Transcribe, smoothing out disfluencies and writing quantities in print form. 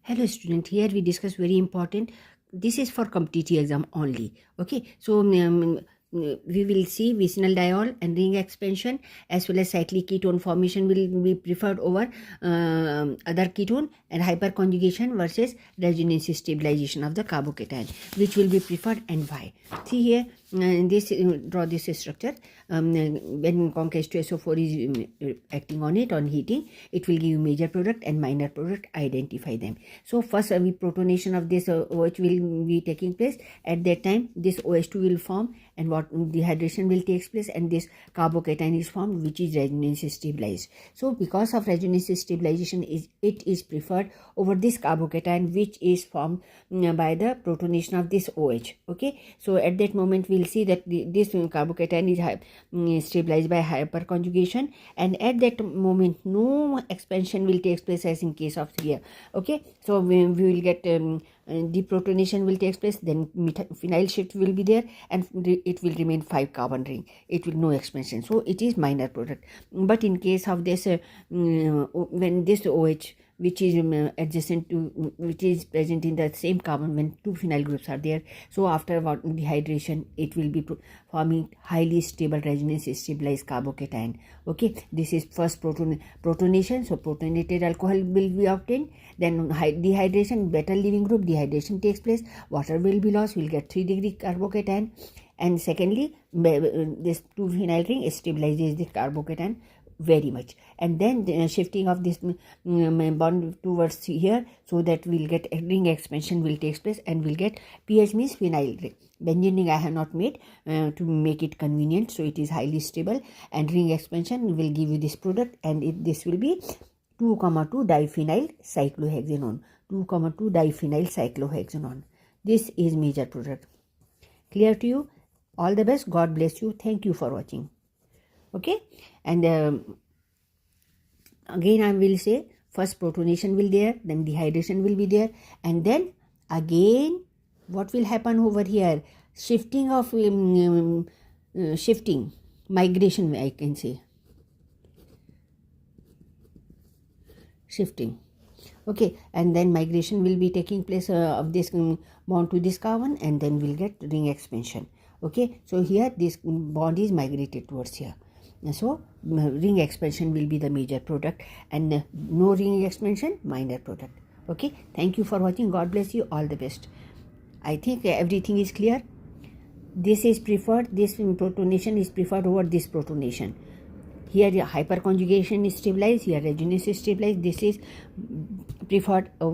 Hello student, here we discuss very important. This is for competitive exam only. Okay, so we will see vicinal diol and ring expansion as well as cyclic ketone formation will be preferred over other ketone, and hyperconjugation versus resonance stabilization of the carbocation, which will be preferred and why. See here, draw this structure. When conc H2SO4 is acting on it on heating, it will give you major product and minor product. Identify them. So first protonation of this OH will be taking place. At that time this OH2 will form and what dehydration will take place, and this carbocation is formed, which is resonance stabilized. So because of resonance stabilization, it is preferred over this carbocation which is formed by the protonation of this OH. Okay, so at that moment we will see that this carbocation is stabilized by hyperconjugation, and at that moment no expansion will take place as in case of here. Okay, so we will get deprotonation will take place, then phenyl shift will be there, and it will remain 5 carbon ring. It will no expansion, so it is minor product. But in case of this when this OH which is adjacent to, which is present in the same carbon when two phenyl groups are there, so after dehydration it will be forming highly stable resonance stabilized carbocation. Okay, this is first protonation, so protonated alcohol will be obtained. Then dehydration, better leaving group, dehydration takes place, water will be lost, will get 3 degree carbocation, and secondly this 2 phenyl ring stabilizes the carbocation very much, and then the shifting of this bond towards here, so that we'll get ring expansion will take place, and we'll get pH means phenyl ring. Benzene ring I have not made to make it convenient, so it is highly stable, and ring expansion will give you this product, and this will be 2,2 diphenyl cyclohexanone. 2,2 diphenyl cyclohexanone. This is major product. Clear to you? All the best. God bless you. Thank you for watching. Okay, and again I will say first protonation will there, then dehydration will be there, and then again what will happen over here? Shifting of shifting, migration, I can say shifting. Okay, and then migration will be taking place of this bond to this carbon, and then we'll get ring expansion. Okay, so here this bond is migrated towards here. So ring expansion will be the major product, and no ring expansion, minor product. Okay, thank you for watching. God bless you. All the best. I think everything is clear. This is preferred, this protonation is preferred over this protonation. Here hyperconjugation is stabilized, here resonance is stabilized. This is preferred over